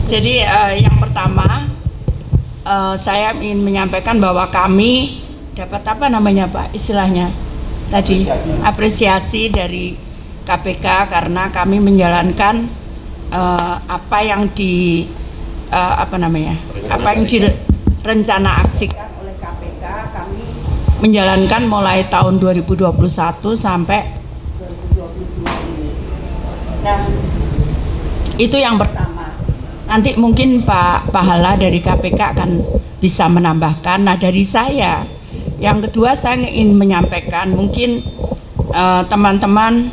Jadi yang pertama saya ingin menyampaikan bahwa kami dapat apa namanya Pak istilahnya tadi apresiasi dari KPK karena kami menjalankan apa yang direncana aksikan oleh KPK. Kami menjalankan mulai tahun 2021 sampai 2022 ini. Nah, itu yang pertama. Nanti mungkin Pak Pahala dari KPK akan bisa menambahkan. Nah, dari saya, yang kedua saya ingin menyampaikan mungkin teman-teman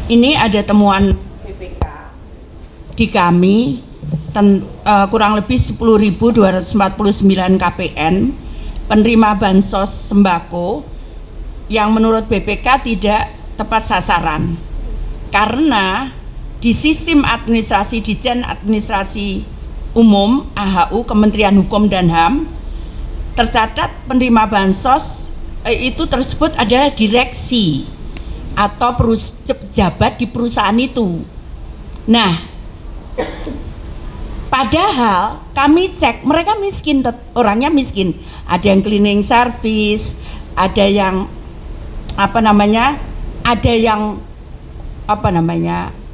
ini ada temuan BPK di kami kurang lebih 10.249 KPN penerima bansos sembako yang menurut BPK tidak tepat sasaran karena di sistem administrasi Ditjen Administrasi Umum AHU Kementerian Hukum dan HAM tercatat penerima bansos itu tersebut ada direksi atau pejabat di perusahaan itu. Nah, padahal kami cek mereka miskin, orangnya miskin. Ada yang cleaning service, ada yang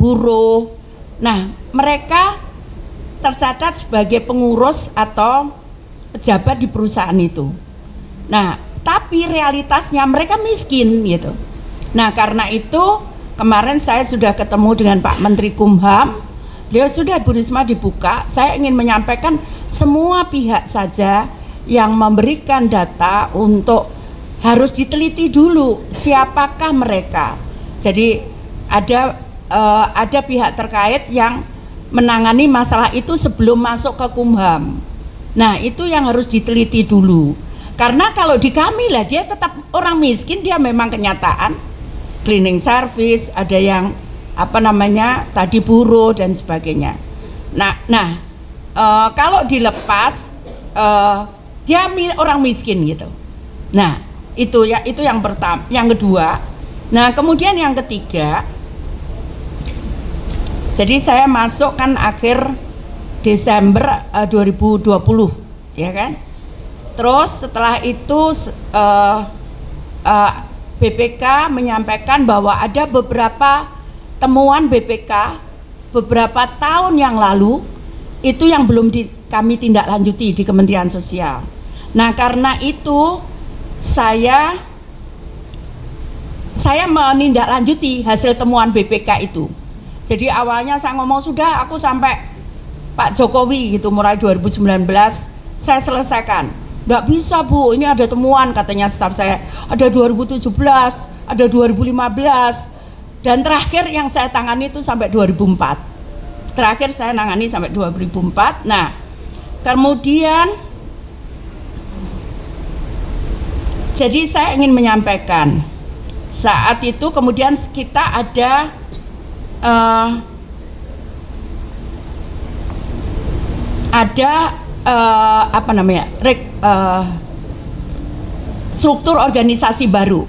buruh. Nah, mereka tercatat sebagai pengurus atau pejabat di perusahaan itu. Nah, tapi realitasnya mereka miskin gitu. Nah, karena itu kemarin saya sudah ketemu dengan Pak Menteri Kumham. Beliau sudah Bu Risma dibuka. Saya ingin menyampaikan semua pihak saja yang memberikan data untuk harus diteliti dulu siapakah mereka. Jadi ada pihak terkait yang menangani masalah itu sebelum masuk ke Kumham. Nah, itu yang harus diteliti dulu. Karena kalau di kami lah dia tetap orang miskin, dia memang kenyataan cleaning service, ada yang tadi buruh dan sebagainya. Nah, kalau dilepas dia orang miskin gitu. Nah, itu yang pertama. Yang kedua, nah kemudian yang ketiga, jadi saya masuk kan akhir Desember 2020, ya kan? Terus setelah itu BPK menyampaikan bahwa ada beberapa temuan BPK beberapa tahun yang lalu itu yang belum kami tindak lanjuti di Kementerian Sosial. Nah, karena itu saya menindaklanjuti hasil temuan BPK itu. Jadi awalnya saya ngomong sudah aku sampai Pak Jokowi gitu mulai 2019 saya selesaikan. Nggak bisa Bu, ini ada temuan katanya staf saya. Ada 2017, ada 2015 dan terakhir yang saya tangani itu sampai 2004. Terakhir saya nangani sampai 2004. Nah, kemudian jadi saya ingin menyampaikan saat itu kemudian kita ada struktur organisasi baru.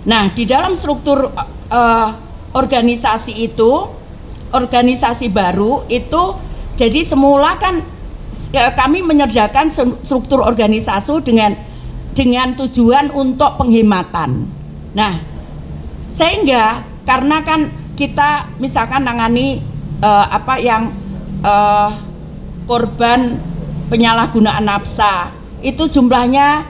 Nah, di dalam struktur organisasi baru itu jadi semula kan kami menyediakan struktur organisasi dengan tujuan untuk penghematan. Nah, sehingga karena kan kita misalkan nangani korban penyalahgunaan nafsa itu jumlahnya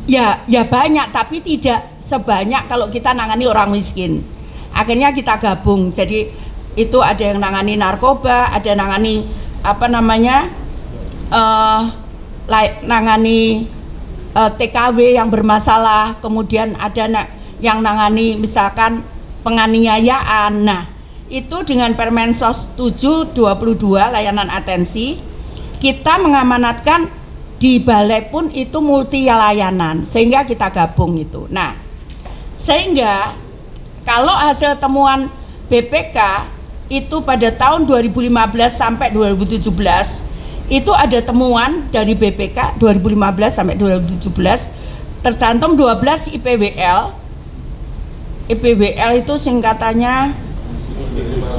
ya banyak tapi tidak sebanyak kalau kita nangani orang miskin. Akhirnya kita gabung. Jadi itu ada yang nangani narkoba, ada nangani nangani TKW yang bermasalah, kemudian ada yang nangani misalkan penganiayaan. Nah, itu dengan Permensos 7/22 layanan atensi kita mengamanatkan di balai pun itu multi layanan sehingga kita gabung itu. Nah, sehingga kalau hasil temuan BPK itu pada tahun 2015 sampai 2017 itu ada temuan dari BPK 2015 sampai 2017 tercantum 12 IPWL. IPWL itu singkatannya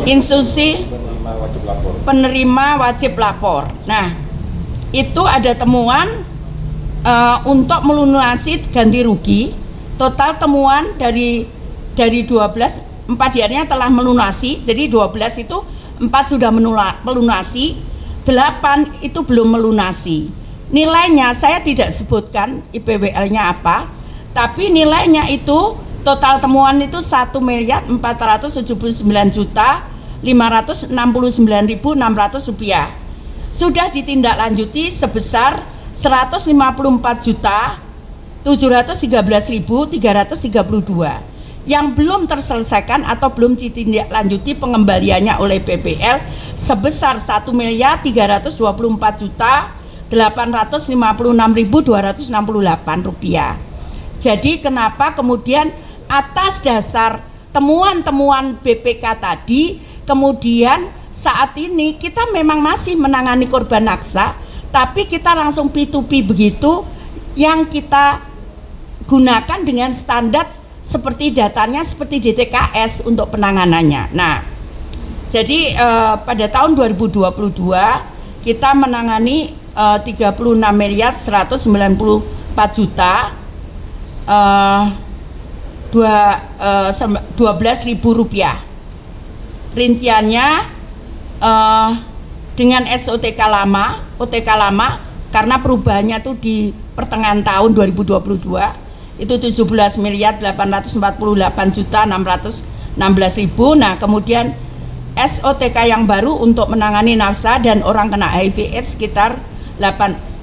institusi Penerima wajib lapor. Nah, itu ada temuan untuk melunasi ganti rugi. Total temuan dari 12, 4 diantaranya telah melunasi. Jadi 12 itu 4 sudah melunasi, 8 itu belum melunasi. Nilainya saya tidak sebutkan IPWL-nya apa, tapi nilainya itu total temuan itu 1.479.569.600 rupiah. Sudah ditindaklanjuti sebesar 154.713.332. Yang belum terselesaikan atau belum ditindaklanjuti pengembaliannya oleh PPL sebesar 1.324.856.268 rupiah. Jadi kenapa kemudian atas dasar temuan-temuan BPK tadi, kemudian saat ini kita memang masih menangani korban naksa, tapi kita langsung P2P begitu, yang kita gunakan dengan standar seperti datanya seperti DTKS untuk penanganannya. Nah, jadi pada tahun 2022 kita menangani 36.194.12.000 rupiah. Rinciannya dengan SOTK lama, OTK lama, karena perubahannya itu di pertengahan tahun 2022 itu 17.848.616.000. Nah, kemudian SOTK yang baru untuk menangani nafsa dan orang kena HIV/AIDS sekitar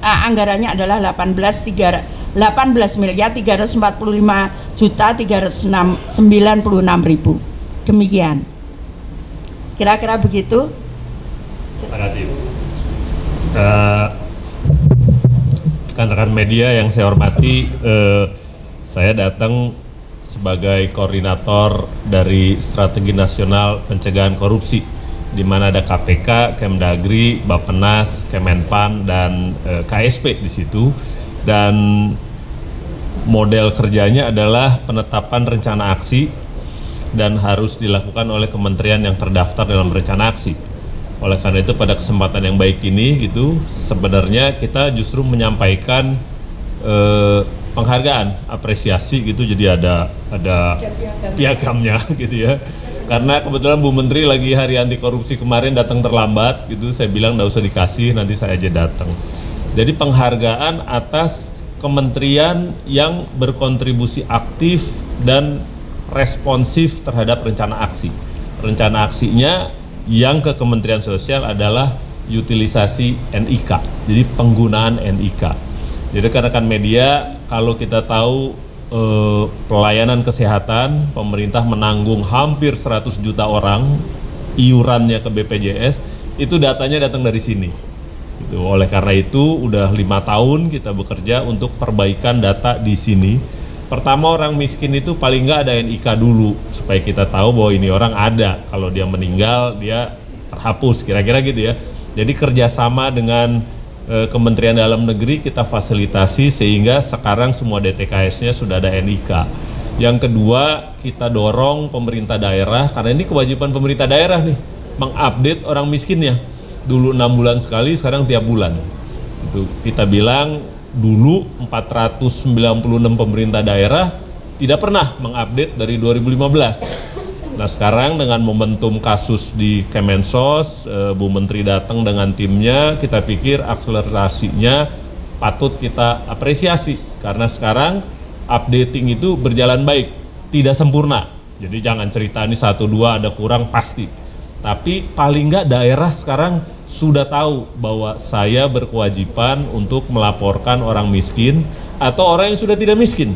anggarannya adalah 18.345.396.000. Demikian. Kira-kira begitu. Terima kasih. Rekan-rekan media yang saya hormati, saya datang sebagai koordinator dari Strategi Nasional Pencegahan Korupsi, di mana ada KPK, Kemdagri, Bappenas, Kemenpan, dan KSP di situ. Dan model kerjanya adalah penetapan rencana aksi dan harus dilakukan oleh kementerian yang terdaftar dalam rencana aksi. Oleh karena itu pada kesempatan yang baik ini gitu, sebenarnya kita justru menyampaikan penghargaan, apresiasi gitu, jadi ada piagamnya gitu ya. Karena kebetulan Bu Menteri lagi hari anti korupsi kemarin datang terlambat gitu, saya bilang nggak usah dikasih, nanti saya aja datang. Jadi penghargaan atas kementerian yang berkontribusi aktif dan responsif terhadap rencana aksi. Rencana aksinya yang ke Kementerian Sosial adalah utilisasi NIK, jadi penggunaan NIK. Jadi rekan-rekan media, kalau kita tahu pelayanan kesehatan, pemerintah menanggung hampir 100 juta orang iurannya ke BPJS, itu datanya datang dari sini. Gitu. Oleh karena itu, udah 5 tahun kita bekerja untuk perbaikan data di sini. Pertama, orang miskin itu paling nggak ada NIK dulu, supaya kita tahu bahwa ini orang ada. Kalau dia meninggal, dia terhapus, kira-kira gitu ya. Jadi kerjasama dengan Kementerian Dalam Negeri kita fasilitasi sehingga sekarang semua DTKS-nya sudah ada NIK. Yang kedua, kita dorong pemerintah daerah, karena ini kewajiban pemerintah daerah nih, mengupdate orang miskinnya. Dulu 6 bulan sekali, sekarang tiap bulan. Itu kita bilang dulu 496 pemerintah daerah tidak pernah mengupdate dari 2015. Nah sekarang dengan momentum kasus di Kemensos, Bu Menteri datang dengan timnya, kita pikir akselerasinya patut kita apresiasi. Karena sekarang updating itu berjalan baik, tidak sempurna. Jadi jangan cerita ini 1-2 ada kurang, pasti. Tapi paling nggak daerah sekarang sudah tahu bahwa saya berkewajiban untuk melaporkan orang miskin atau orang yang sudah tidak miskin.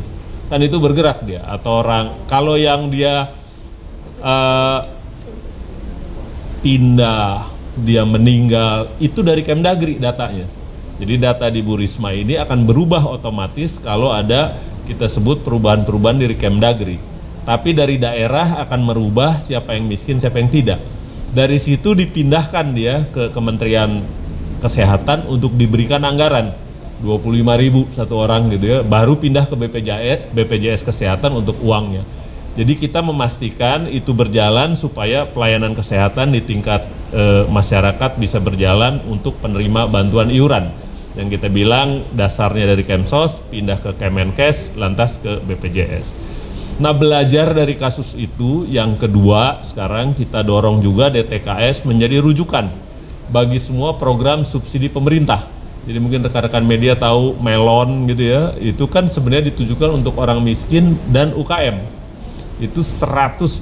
Kan itu bergerak dia. Atau orang, kalau yang dia pindah, dia meninggal, itu dari Kemdagri datanya. Jadi data di Bu Risma ini akan berubah otomatis kalau ada kita sebut perubahan-perubahan dari Kemdagri. Tapi dari daerah akan merubah siapa yang miskin, siapa yang tidak. Dari situ dipindahkan dia ke Kementerian Kesehatan untuk diberikan anggaran 25.000 satu orang gitu ya, baru pindah ke BPJS Kesehatan untuk uangnya. Jadi kita memastikan itu berjalan supaya pelayanan kesehatan di tingkat masyarakat bisa berjalan untuk penerima bantuan iuran. Yang kita bilang dasarnya dari Kemsos, pindah ke Kemenkes, lantas ke BPJS. Nah, belajar dari kasus itu, yang kedua sekarang kita dorong juga DTKS menjadi rujukan bagi semua program subsidi pemerintah. Jadi mungkin rekan-rekan media tahu Melon gitu ya, itu kan sebenarnya ditujukan untuk orang miskin dan UKM. Itu 125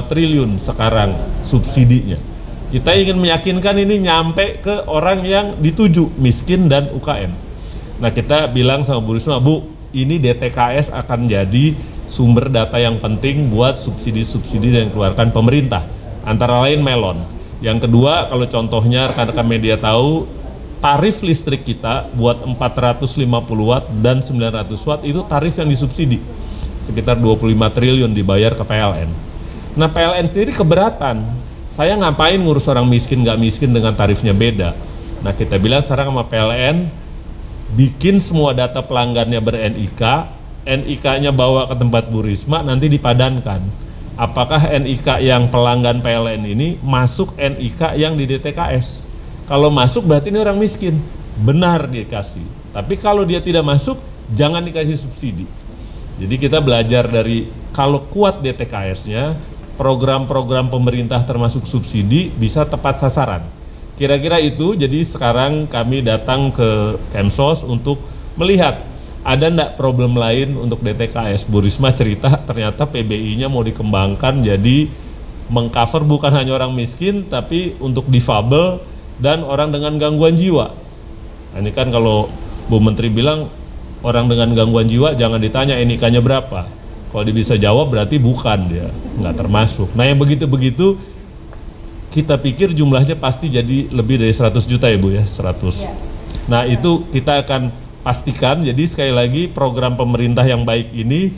triliun sekarang subsidinya. Kita ingin meyakinkan ini nyampe ke orang yang dituju, miskin dan UKM. Nah, kita bilang sama Bu Risma, Bu, ini DTKS akan jadi sumber data yang penting buat subsidi-subsidi yang dikeluarkan pemerintah, antara lain Melon. Yang kedua, kalau contohnya rekan-rekan media tahu, tarif listrik kita buat 450 watt dan 900 watt itu tarif yang disubsidi. Sekitar 25 triliun dibayar ke PLN. Nah, PLN sendiri keberatan. Saya ngapain ngurus orang miskin nggak miskin dengan tarifnya beda. Nah, kita bilang sekarang sama PLN, bikin semua data pelanggannya ber-NIK, NIK-nya bawa ke tempat Bu Risma, nanti dipadankan. Apakah NIK yang pelanggan PLN ini masuk NIK yang di DTKS? Kalau masuk berarti ini orang miskin. Benar dikasih. Tapi kalau dia tidak masuk, jangan dikasih subsidi. Jadi kita belajar dari kalau kuat DTKS-nya, program-program pemerintah termasuk subsidi bisa tepat sasaran. Kira-kira itu, jadi sekarang kami datang ke Kemsos untuk melihat ada enggak problem lain untuk DTKS. Bu Risma cerita ternyata PBI-nya mau dikembangkan jadi mengcover bukan hanya orang miskin tapi untuk difabel dan orang dengan gangguan jiwa. Nah, ini kan kalau Bu Menteri bilang orang dengan gangguan jiwa jangan ditanya NIK-nya berapa. Kalau dia bisa jawab berarti bukan, dia nggak termasuk. Nah, yang begitu-begitu kita pikir jumlahnya pasti jadi lebih dari 100 juta ya Bu ya, 100. Ya. Nah, itu kita akan pastikan. Jadi sekali lagi program pemerintah yang baik ini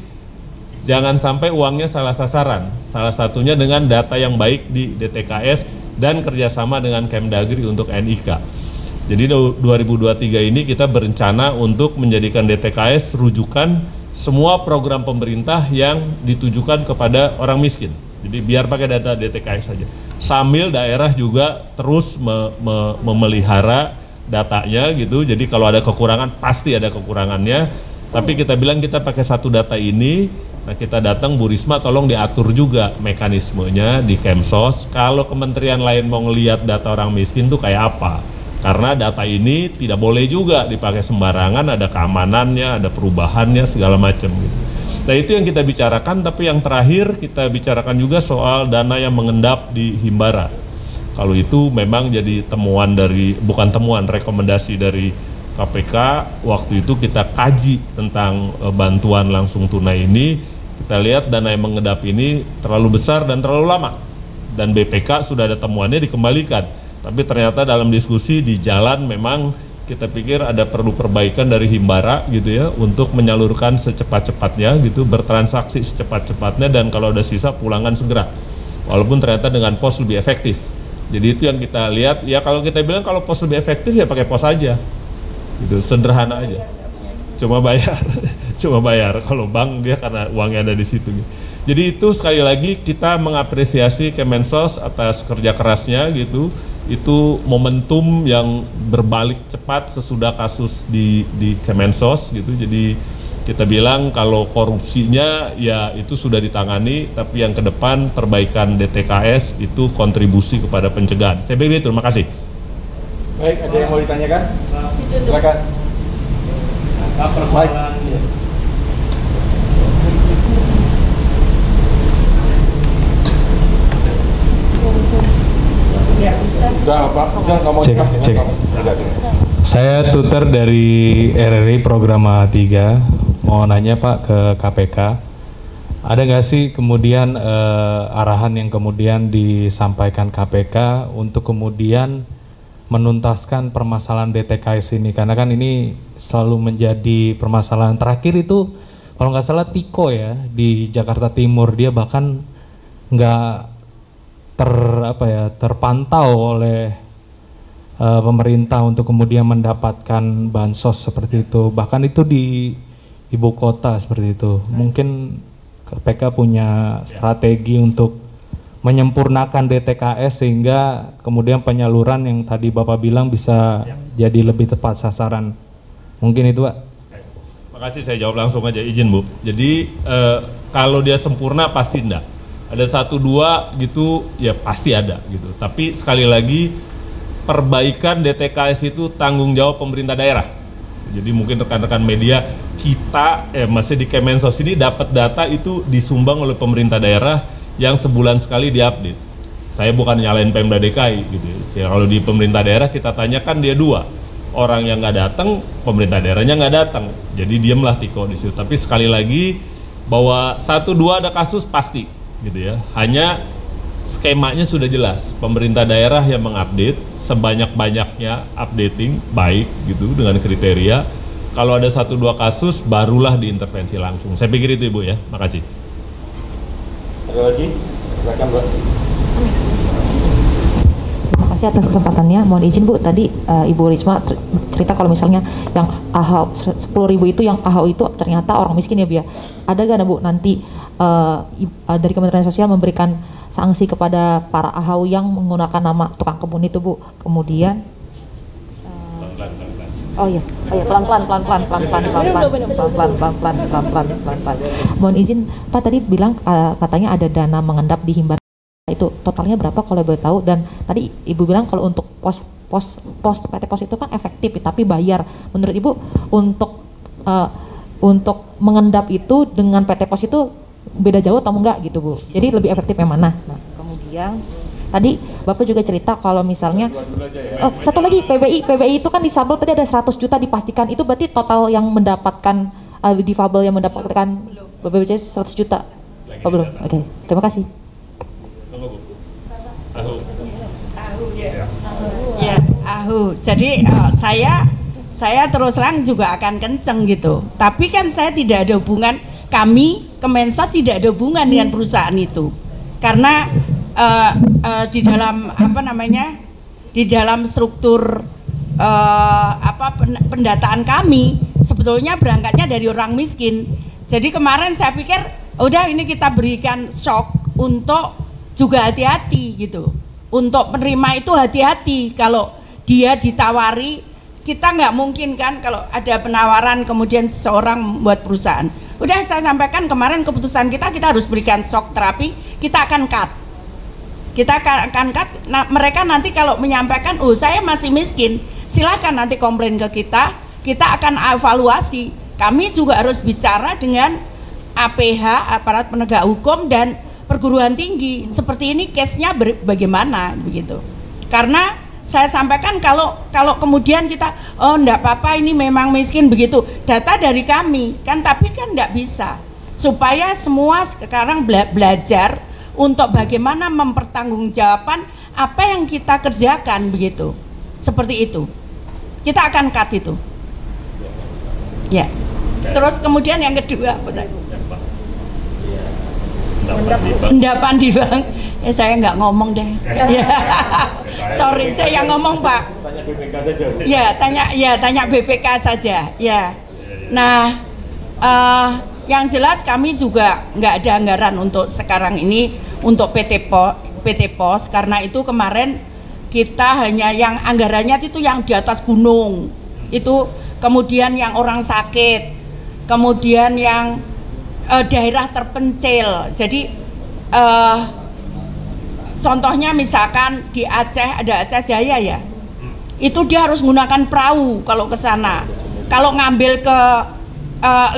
jangan sampai uangnya salah sasaran. Salah satunya dengan data yang baik di DTKS dan kerjasama dengan Kemdagri untuk NIK. Jadi 2023 ini kita berencana untuk menjadikan DTKS rujukan semua program pemerintah yang ditujukan kepada orang miskin. Jadi biar pakai data DTKS saja. Sambil daerah juga terus memelihara datanya gitu. Jadi kalau ada kekurangan pasti ada kekurangannya. Tapi kita bilang kita pakai satu data ini. Nah, kita datang Bu Risma tolong diatur juga mekanismenya di Kemsos. Kalau kementerian lain mau ngelihat data orang miskin tuh kayak apa? Karena data ini tidak boleh juga dipakai sembarangan, ada keamanannya, ada perubahannya, segala macam gitu. Nah, itu yang kita bicarakan, tapi yang terakhir kita bicarakan juga soal dana yang mengendap di Himbara. Kalau itu memang jadi temuan dari, bukan temuan, rekomendasi dari KPK, waktu itu kita kaji tentang bantuan langsung tunai ini, kita lihat dana yang mengendap ini terlalu besar dan terlalu lama. Dan BPK sudah ada temuannya dikembalikan. Tapi ternyata dalam diskusi di jalan memang kita pikir ada perlu perbaikan dari Himbara gitu ya untuk menyalurkan secepat-cepatnya gitu, bertransaksi secepat-cepatnya dan kalau ada sisa pulangkan segera. Walaupun ternyata dengan pos lebih efektif. Jadi itu yang kita lihat ya, kalau kita bilang kalau pos lebih efektif ya pakai pos aja. Gitu, sederhana aja. Cuma bayar. Cuma bayar. Kalau bank dia karena uangnya ada di situ gitu. Jadi itu sekali lagi kita mengapresiasi Kemensos atas kerja kerasnya gitu. Itu momentum yang berbalik cepat sesudah kasus di Kemensos gitu. Jadi kita bilang kalau korupsinya ya itu sudah ditangani, tapi yang ke depan perbaikan DTKS itu kontribusi kepada pencegahan. Saya pikir itu, terima kasih. Baik, ada yang mau ditanyakan? Silakan. Persoalan Ya, bisa. Cek. Saya tutor dari RRI Programa 3. Mau nanya Pak ke KPK. Ada nggak sih kemudian arahan yang kemudian disampaikan KPK untuk kemudian menuntaskan permasalahan DTKS ini? Karena kan ini selalu menjadi permasalahan. Terakhir itu kalau nggak salah Tiko ya di Jakarta Timur, dia bahkan nggak terpantau oleh pemerintah untuk kemudian mendapatkan bansos seperti itu, bahkan itu di ibu kota seperti itu. Mungkin KPK punya strategi untuk menyempurnakan DTKS sehingga kemudian penyaluran yang tadi Bapak bilang bisa jadi lebih tepat sasaran. Mungkin itu, Pak. Makasih, saya jawab langsung aja, izin Bu. Jadi kalau dia sempurna pasti enggak. Ada 1-2 gitu ya pasti ada gitu. Tapi sekali lagi perbaikan DTKS itu tanggung jawab pemerintah daerah. Jadi mungkin rekan-rekan media kita masih di Kemensos ini dapat data itu disumbang oleh pemerintah daerah yang sebulan sekali diupdate. Saya bukan nyalain Pemda DKI gitu. Ya, kalau di pemerintah daerah kita tanyakan dia 2. Orang yang nggak datang, pemerintah daerahnya nggak datang. Jadi diamlah Tiko di situ. Tapi sekali lagi bahwa 1-2 ada kasus pasti gitu ya. Hanya skemanya sudah jelas. Pemerintah daerah yang mengupdate sebanyak-banyaknya updating baik gitu dengan kriteria. Kalau ada 1-2 kasus barulah diintervensi langsung. Saya pikir itu Ibu ya. Makasih. Ada lagi? Silakan, Mbak. Terima kasih atas kesempatannya. Mohon izin Bu, tadi Ibu Risma cerita kalau misalnya yang AHO 10.000 itu yang AHO itu ternyata orang miskin ya Bu ya. Ada gak Bu nanti dari Kementerian Sosial memberikan sanksi kepada para AHO yang menggunakan nama tukang kebun itu Bu? Kemudian pelan-pelan. Mohon izin Pak, tadi bilang katanya ada dana mengendap di Himbar, itu totalnya berapa kalau boleh tahu? Dan tadi Ibu bilang kalau untuk pos PT Pos itu kan efektif tapi bayar. Menurut Ibu untuk mengendap itu dengan PT Pos itu beda jauh atau enggak gitu Bu? Jadi lebih efektif yang mana? Nah, kemudian tadi Bapak juga cerita kalau misalnya satu lagi PBI itu kan disabel tadi ada 100 juta dipastikan, itu berarti total yang mendapatkan difabel yang mendapatkan BPJS 100 juta. Oh, belum. Oke. Terima kasih. Ya, jadi saya terus terang juga akan kenceng gitu. Tapi kan saya tidak ada hubungan, kami Kemensos tidak ada hubungan dengan perusahaan itu. Karena di dalam di dalam struktur pendataan kami sebetulnya berangkatnya dari orang miskin. Jadi kemarin saya pikir udah ini kita berikan shock untuk juga hati-hati gitu. Untuk penerima itu hati-hati, kalau dia ditawari, kita nggak mungkin kan kalau ada penawaran kemudian seseorang buat perusahaan. Udah saya sampaikan kemarin keputusan kita harus berikan shock terapi, kita akan cut. Kita akan cut. Nah, mereka nanti kalau menyampaikan, oh saya masih miskin, silahkan nanti komplain ke kita akan evaluasi. Kami juga harus bicara dengan APH, aparat penegak hukum dan perguruan tinggi. Seperti ini case-nya bagaimana begitu. Karena saya sampaikan kalau kemudian kita, oh enggak apa-apa ini memang miskin begitu. Data dari kami kan, tapi kan enggak bisa. Supaya semua sekarang belajar untuk bagaimana mempertanggungjawabkan apa yang kita kerjakan begitu. Seperti itu. Kita akan cut itu. Ya. Terus kemudian yang kedua apa tadi? Endapan di bank. Saya nggak ngomong deh. Ya. Sorry, saya yang ngomong Pak. Tanya BPK saja. Ya, tanya BPK saja. Ya. Nah, yang jelas kami juga nggak ada anggaran untuk sekarang ini untuk PT Pos karena itu kemarin kita hanya yang anggarannya itu yang di atas gunung itu, kemudian yang orang sakit, kemudian yang daerah terpencil. Jadi contohnya misalkan di Aceh ada Aceh Jaya ya, itu dia harus menggunakan perahu kalau ke sana. Kalau ngambil ke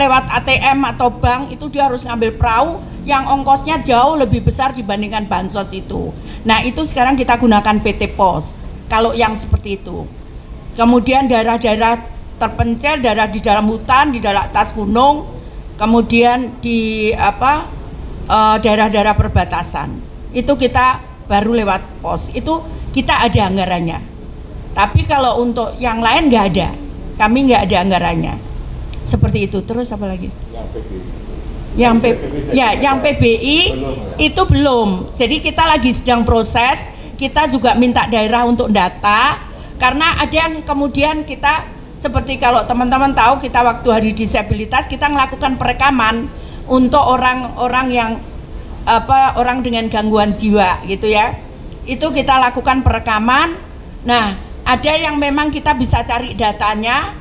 lewat ATM atau bank itu dia harus ngambil perahu yang ongkosnya jauh lebih besar dibandingkan bansos itu. Nah itu sekarang kita gunakan PT Pos kalau yang seperti itu. Kemudian daerah-daerah terpencil, daerah di dalam hutan, di dalam atas gunung, kemudian di daerah-daerah perbatasan itu kita baru lewat pos, itu kita ada anggarannya. Tapi kalau untuk yang lain nggak ada, kami nggak ada anggarannya. Seperti itu. Terus apa lagi? Yang PBI itu belum. Jadi kita lagi sedang proses. Kita juga minta daerah untuk data, karena ada yang kemudian kita seperti kalau teman-teman tahu kita waktu hari disabilitas kita melakukan perekaman untuk orang-orang yang orang dengan gangguan jiwa gitu ya. Itu kita lakukan perekaman. Nah, ada yang memang kita bisa cari datanya.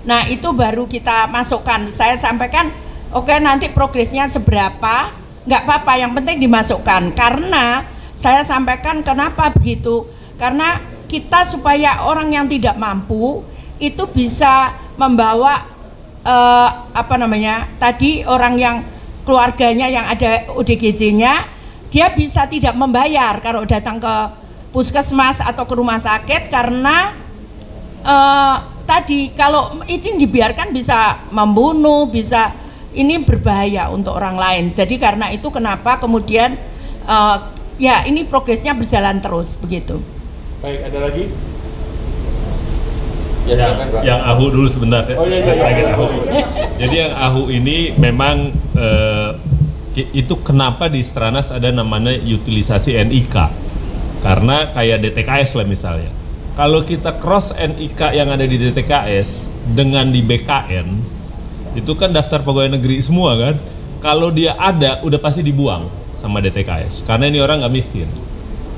Nah, itu baru kita masukkan. Saya sampaikan, oke, nanti progresnya seberapa, nggak apa-apa, yang penting dimasukkan. Karena saya sampaikan kenapa begitu, karena kita supaya orang yang tidak mampu itu bisa membawa tadi orang yang keluarganya yang ada ODGJ-nya, dia bisa tidak membayar kalau datang ke puskesmas atau ke rumah sakit, karena tadi kalau ini dibiarkan bisa membunuh, bisa ini berbahaya untuk orang lain. Jadi karena itu kenapa kemudian ya ini progresnya berjalan terus begitu. Baik, ada lagi? Yang AHU dulu sebentar, saya terakhir AHU. Jadi yang AHU ini memang itu kenapa di Stranas ada namanya utilisasi NIK, karena kayak DTKS lah misalnya. Kalau kita cross NIK yang ada di DTKS dengan di BKN, itu kan daftar pegawai negeri semua kan. Kalau dia ada, udah pasti dibuang sama DTKS, karena ini orang nggak miskin,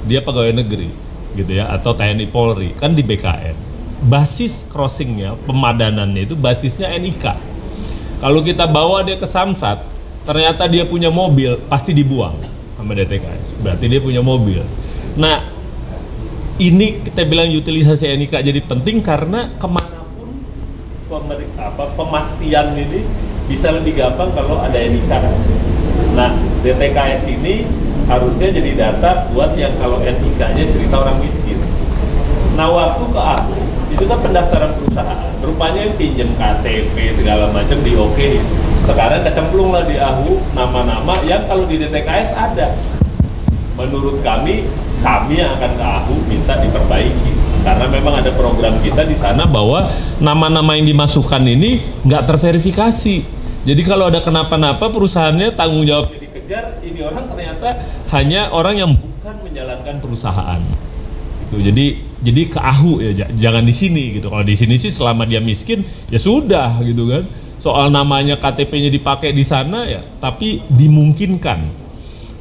dia pegawai negeri gitu ya, atau TNI Polri kan di BKN. Basis crossingnya, pemadanannya itu basisnya NIK. Kalau kita bawa dia ke Samsat, ternyata dia punya mobil, pasti dibuang sama DTKS, berarti dia punya mobil. Nah, ini kita bilang utilisasi NIK jadi penting karena kemanapun pemastian ini bisa lebih gampang kalau ada NIK. Nah, DTKS ini harusnya jadi data buat yang kalau NIK-nya cerita orang miskin. Nah, waktu ke AHU itu kan pendaftaran perusahaan, rupanya yang pinjem KTP segala macam di oke. Sekarang kecemplung lah di AHU nama-nama yang kalau di DTKS ada. Menurut kami yang akan ke AHU minta diperbaiki, karena memang ada program kita di sana bahwa nama-nama yang dimasukkan ini nggak terverifikasi. Jadi kalau ada kenapa-napa perusahaannya tanggung jawabnya dikejar, ini orang ternyata hanya orang yang bukan menjalankan perusahaan. Gitu. Jadi ke AHU ya, jangan di sini gitu. Kalau di sini sih selama dia miskin ya sudah gitu kan. Soal namanya KTP-nya dipakai di sana ya, tapi dimungkinkan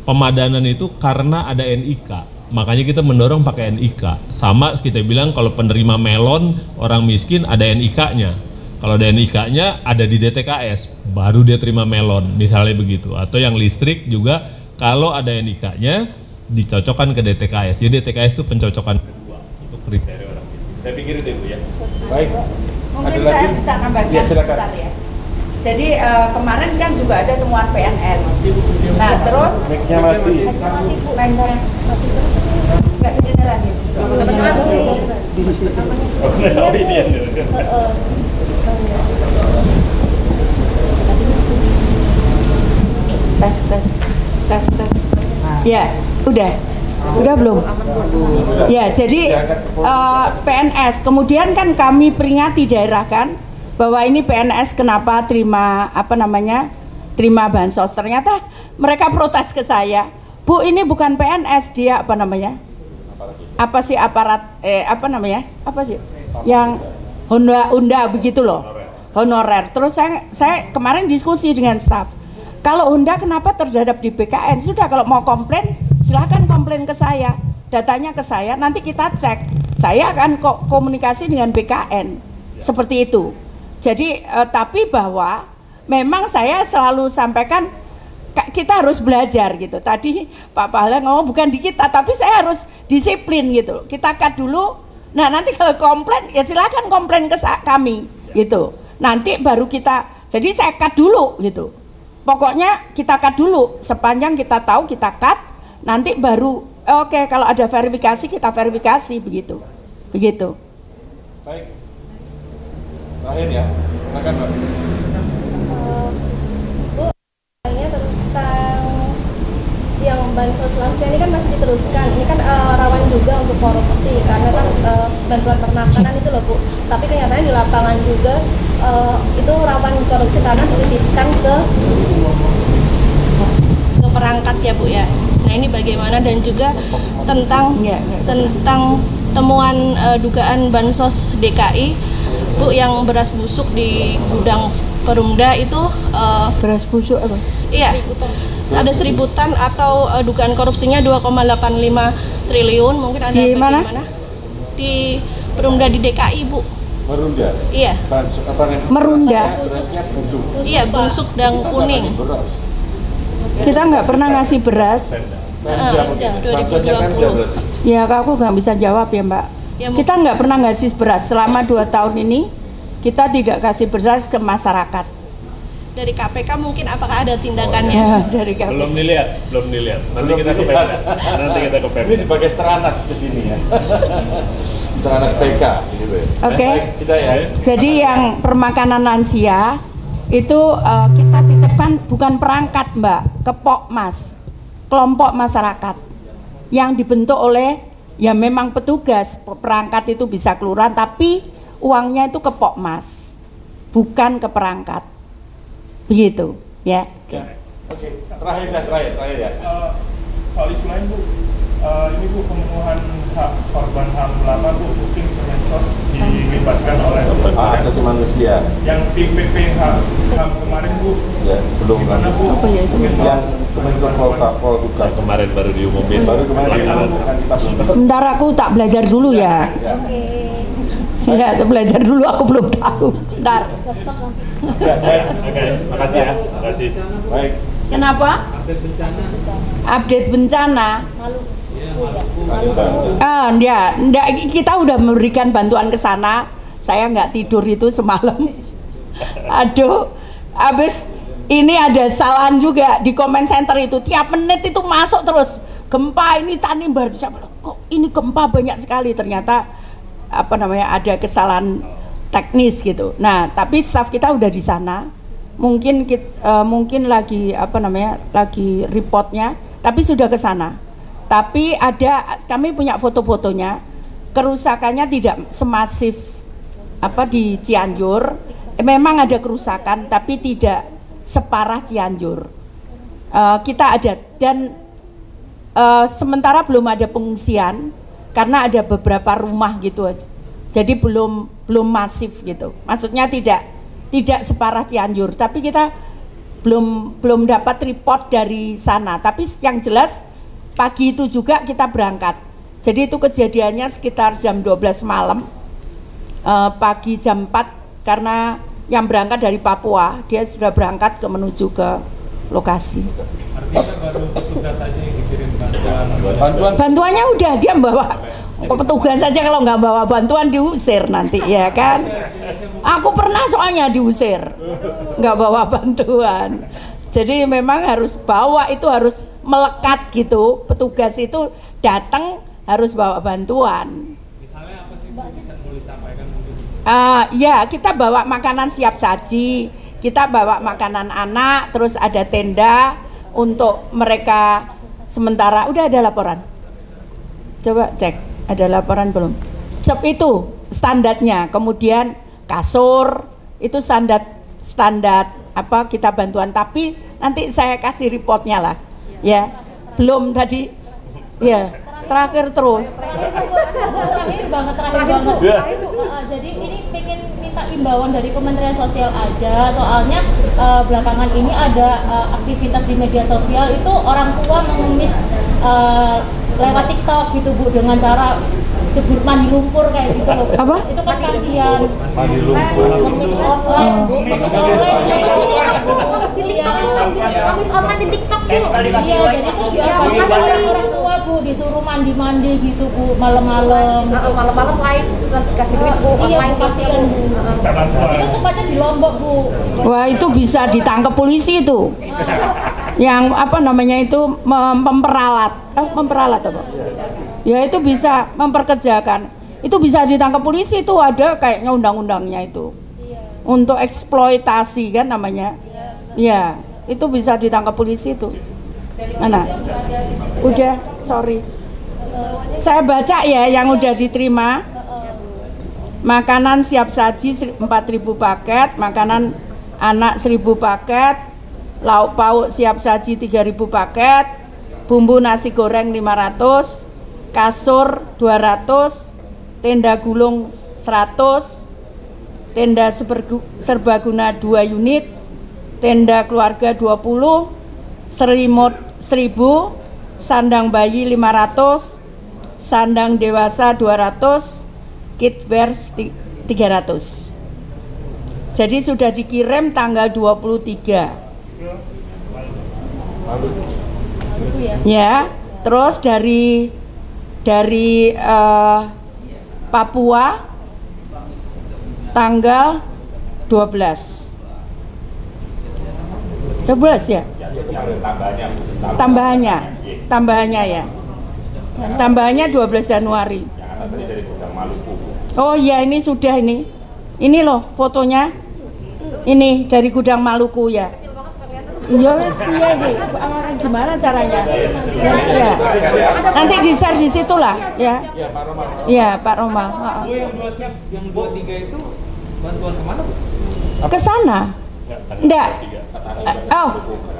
pemadanan itu karena ada NIK. Makanya kita mendorong pakai NIK. Sama kita bilang kalau penerima melon orang miskin ada NIK-nya. Kalau ada NIK-nya ada di DTKS, baru dia terima melon, misalnya begitu. Atau yang listrik juga kalau ada NIK-nya dicocokkan ke DTKS. Jadi DTKS itu pencocokan kedua untuk kriteria orang miskin. Saya pikir itu Bu ya. Baik. Mungkin Ada saya lagi? bisa tambahkan Ya, silakan. sebentar ya. Jadi kemarin kan juga ada temuan PNS. Nah terus Mic-nya mati. nggak kedengeran ya. Oh ini yang tes. Ya, udah belum? Ya, jadi PNS. Kemudian kan kami peringati daerah kan bahwa ini PNS kenapa terima terima bansos. Ternyata mereka protes ke saya, Bu, ini bukan PNS, dia apa sih aparat apa sih yang Honda begitu loh, honorer. Terus saya kemarin diskusi dengan staf, kalau Honda kenapa terhadap di BKN? Sudah, kalau mau komplain silakan komplain ke saya, datanya ke saya, nanti kita cek, saya akan komunikasi dengan BKN seperti itu. Jadi tapi bahwa memang saya selalu sampaikan kita harus belajar gitu. Tadi Pak Pahala ngomong bukan di kita, tapi saya harus disiplin gitu. Kita cut dulu. Nah nanti kalau komplain ya silakan komplain ke kami gitu. Nanti baru kita. Jadi saya cut dulu gitu. Pokoknya kita cut dulu. Sepanjang kita tahu kita cut. Nanti baru oke, kalau ada verifikasi kita verifikasi begitu. Baik. Terakhir ya. Silakan Mbak. Yang bansos lansia ini kan masih diteruskan, ini kan rawan juga untuk korupsi karena kan bantuan permakanan itu loh Bu, tapi kenyataannya di lapangan juga itu rawan korupsi karena dititipkan ke perangkat ya Bu ya. Nah ini bagaimana, dan juga tentang temuan dugaan bansos DKI Bu, yang beras busuk di gudang Perumda itu Beras busuk apa? iya, ada 1000 ton atau dugaan korupsinya 2,85 triliun. Mungkin ada Di mana? bagaimana? Di Perumda di DKI, Bu. Merunda. Iya. Merunda. Berasnya busuk. Iya, busuk dan kuning. Beras. Kita nggak pernah ngasih beras. Pemda mungkin. Bantuannya Pemda berarti. Ya, aku nggak bisa jawab ya, Mbak. Ya, Kita nggak pernah ngasih beras selama 2 tahun ini. Kita tidak kasih beras ke masyarakat. dari KPK mungkin apakah ada tindakannya? Ya, dari kami. Belum dilihat. Nanti kita ke Pemda. Ini sebagai Stranas ke sini ya. Stranas PK gitu ya. Oke. Baik, kita ya. Jadi yang permakanan lansia itu kita titipkan bukan perangkat, Mbak, ke Pokmas, kelompok masyarakat yang dibentuk oleh ya memang petugas. Perangkat itu bisa kelurahan, tapi uangnya itu ke Pokmas, bukan ke perangkat. Begitu, ya. Oke. Terakhir ya. Soal isu lain, Bu, ini Bu, pemenuhan hak korban HAM lama, Bu, mungkin Kemensos dilibatkan oleh Asasi manusia. yang tim PPHAM kemarin, Bu, Ya, belum kan. gimana, Bu? Apa ya itu? Yang Kementerian Polhukam Kemarin baru diumumin. baru kemarin pelanggaran. bukan kita belum. Sebentar aku tak belajar dulu ya. Ya. Ya, belajar dulu, aku belum tahu. Bentar. Ya, baik. Oke, makasih ya. Makasih. Baik. Kenapa? Update bencana. Ya, enggak, kita udah memberikan bantuan ke sana. Saya nggak tidur itu semalam. Aduh, habis ini ada kesalahan juga di comment center itu. Tiap menit itu masuk terus. Gempa ini Tanimbar, kok ini gempa banyak sekali, ternyata ada kesalahan teknis gitu. Nah, tapi staf kita udah di sana. Mungkin mungkin lagi lagi reportnya, tapi sudah ke sana. Tapi kami punya foto-fotonya. Kerusakannya tidak semasif di Cianjur. Memang ada kerusakan, tapi tidak separah Cianjur. Kita ada, dan sementara belum ada pengungsian karena ada beberapa rumah gitu. Jadi belum masif gitu. Maksudnya tidak separah Cianjur, tapi kita belum dapat report dari sana. Tapi yang jelas pagi itu juga kita berangkat. Jadi itu kejadiannya sekitar jam 12 malam. Pagi jam 4 karena yang berangkat dari Papua, dia sudah berangkat menuju ke lokasi. Artinya baru petugas saja yang dikirim bantuan. Bantuannya udah dia bawa. Petugas saja kalau nggak bawa bantuan diusir nanti, ya kan? Aku pernah soalnya diusir, nggak bawa bantuan. Jadi memang harus bawa, itu harus melekat gitu. Petugas itu datang harus bawa bantuan. Misalnya apa sih, Bu, bisa boleh sampaikan mungkin? Ya, kita bawa makanan siap saji, kita bawa makanan anak, terus ada tenda untuk mereka sementara. Udah ada laporan? Coba cek. Ada laporan belum? Itu standarnya. Kemudian kasur itu standar kita bantuan, tapi nanti saya kasih reportnya lah. Ya, belum tadi. Ya, terakhir terus. Terakhir banget. Jadi ini pengen minta imbauan dari Kementerian Sosial aja. Soalnya belakangan ini ada aktivitas di media sosial itu orang tua mengemis lewat TikTok gitu, Bu, dengan cara jebur mandi lumpur kayak gitu loh. Apa? Itu kan kasihan. Mandi lumpur. Ngemis online, Bu. Ngemis online. Ngemis online di TikTok, Bu. Iya, jadi itu diorganisasi orang tua, Bu, disuruh mandi gitu, Bu, malam-malam. Malam-malam live terus nanti kasih duit, Bu. Iya, Online Bu, kasihan, Bu. Itu tempatnya di Lombok, Bu. Wah, itu bisa ditangkap polisi itu. Yang itu memperalat apa? Ya itu bisa memperkerjakan. Itu bisa ditangkap polisi, itu ada kayaknya undang-undangnya itu. Untuk eksploitasi kan namanya. Ya, itu bisa ditangkap polisi itu. Mana? Udah, sorry. Saya baca ya yang udah diterima. Makanan siap saji 4.000 paket, makanan anak 1.000 paket, lauk pauk siap saji 3.000 paket, bumbu nasi goreng 500, kasur 200, tenda gulung 100, tenda serbaguna 2 unit, tenda keluarga 20, selimut 1000, sandang bayi 500, sandang dewasa 200, kitwear 300. Jadi sudah dikirim tanggal 23. Ya, terus dari Papua tanggal 12 ya? Tambahannya ya. Tambahannya 12 Januari. Oh iya, ini sudah ini. Ini loh fotonya. Ini dari gudang Maluku ya. Iya wes piye iki? Gimana caranya? Ya. Nanti di-share di situ lah ya. Iya, Pak Roma. Yang 23 itu bantuan kemana, Bu? Ke sana. Enggak. Oh,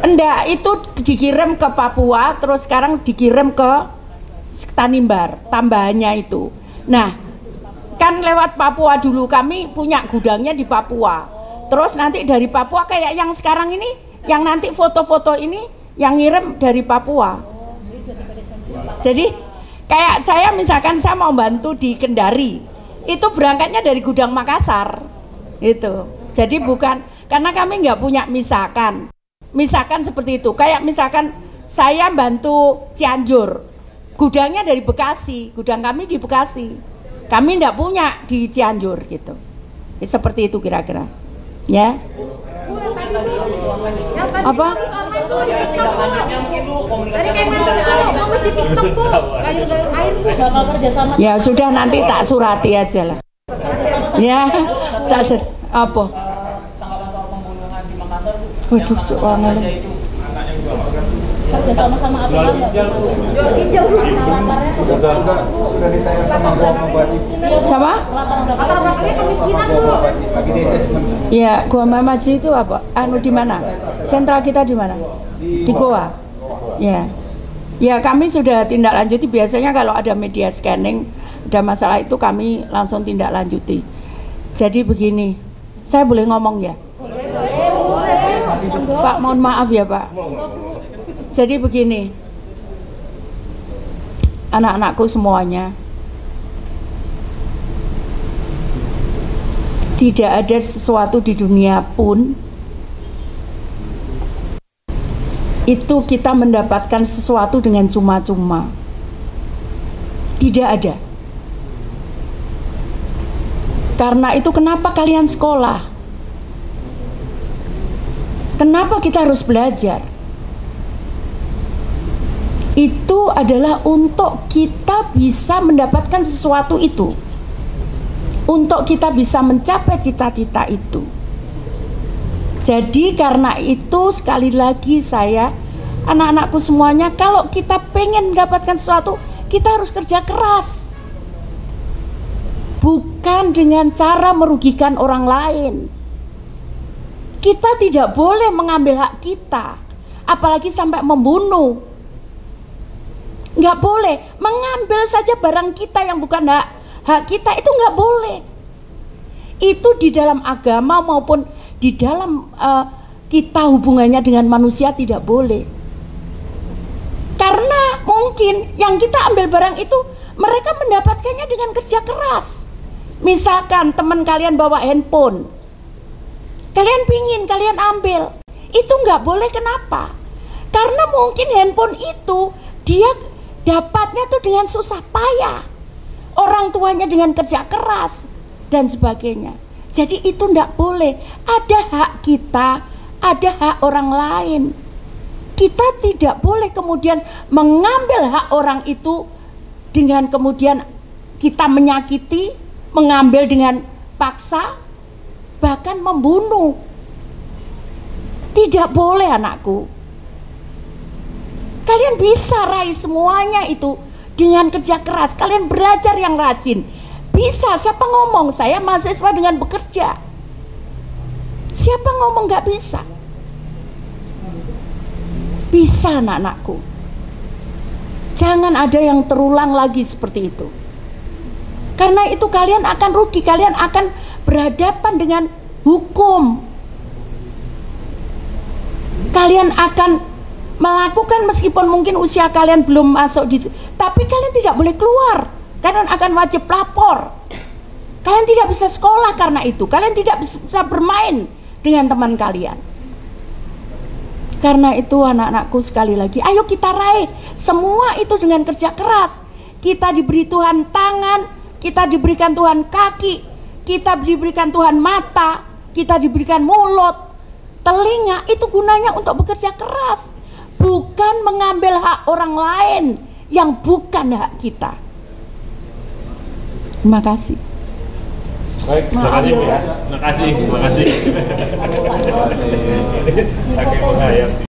enggak, itu dikirim ke Papua, terus sekarang dikirim ke Tanimbar, tambahannya itu. Nah, kan lewat Papua dulu, kami punya gudangnya di Papua. Terus nanti dari Papua kayak yang sekarang ini, yang nanti foto-foto ini yang ngirim dari Papua. Jadi kayak saya misalkan saya mau bantu di Kendari, itu berangkatnya dari gudang Makassar, itu. Jadi bukan karena kami nggak punya misalkan seperti itu. Kayak misalkan saya bantu Cianjur, gudangnya dari Bekasi, gudang kami di Bekasi. Kami nggak punya di Cianjur gitu. Seperti itu kira-kira. Ya. Bu, yang tadi Bu, yang tadi Apa? Komis online tuh di TikTok Bu. Dari Kemensos Bu, Komis di TikTok Bu. Gayur-gayur air Bu. Bakal kerjasama. Ya sudah, nanti tak surati aja lah. Ya, tak sur. Apa? Tanggapan soal pembunuhan di Makassar, Bu. Waduh, soalnya Kerjasama apa enggak? Sudah ditanya sama Gua Mamaji. Sama? Latar belakangnya kemiskinan Bu. Lagi di assessment. Ya, Gua Mamaji itu apa? Anu di mana? Sentral kita di mana? Di Goa. Ya. Ya, kami sudah tindak lanjuti. Biasanya kalau ada media scanning, ada masalah itu kami langsung tindak lanjuti. Jadi begini, saya boleh ngomong ya? Pak, mohon maaf ya Pak. Jadi begini, anak-anakku semuanya, tidak ada sesuatu di dunia pun itu kita mendapatkan sesuatu dengan cuma-cuma. Tidak ada. Karena itu kenapa kalian sekolah? Kenapa kita harus belajar? Itu adalah untuk kita bisa mendapatkan sesuatu itu, untuk kita bisa mencapai cita-cita itu. Jadi karena itu sekali lagi saya, anak-anakku semuanya, kalau kita pengen mendapatkan sesuatu, kita harus kerja keras, bukan dengan cara merugikan orang lain. Kita tidak boleh mengambil hak kita, apalagi sampai membunuh. Nggak boleh mengambil saja barang kita yang bukan hak kita, itu nggak boleh. Itu di dalam agama maupun di dalam kita hubungannya dengan manusia tidak boleh. Karena mungkin yang kita ambil barang itu mereka mendapatkannya dengan kerja keras. Misalkan teman kalian bawa handphone, kalian pingin, kalian ambil, itu nggak boleh. Kenapa? Karena mungkin handphone itu dia dapatnya tuh dengan susah payah, orang tuanya dengan kerja keras dan sebagainya. Jadi itu tidak boleh. Ada hak kita, ada hak orang lain. Kita tidak boleh kemudian mengambil hak orang itu dengan kemudian kita menyakiti, mengambil dengan paksa, bahkan membunuh. Tidak boleh anakku. Kalian bisa raih semuanya itu dengan kerja keras. Kalian belajar yang rajin. Bisa, siapa ngomong saya mahasiswa dengan bekerja? Siapa ngomong gak bisa? Bisa anak-anakku. Jangan ada yang terulang lagi seperti itu. Karena itu kalian akan rugi, kalian akan berhadapan dengan hukum. Kalian akan melakukan meskipun mungkin usia kalian belum masuk di, tapi kalian tidak boleh keluar. Kalian akan wajib lapor. Kalian tidak bisa sekolah karena itu. Kalian tidak bisa bermain dengan teman kalian. Karena itu anak-anakku, sekali lagi, ayo kita raih semua itu dengan kerja keras. Kita diberi Tuhan tangan, kita diberikan Tuhan kaki, kita diberikan Tuhan mata, kita diberikan mulut, telinga. Itu gunanya untuk bekerja keras, bukan mengambil hak orang lain yang bukan hak kita. Terima kasih. Baik, terima kasih Bu ya. Terima kasih.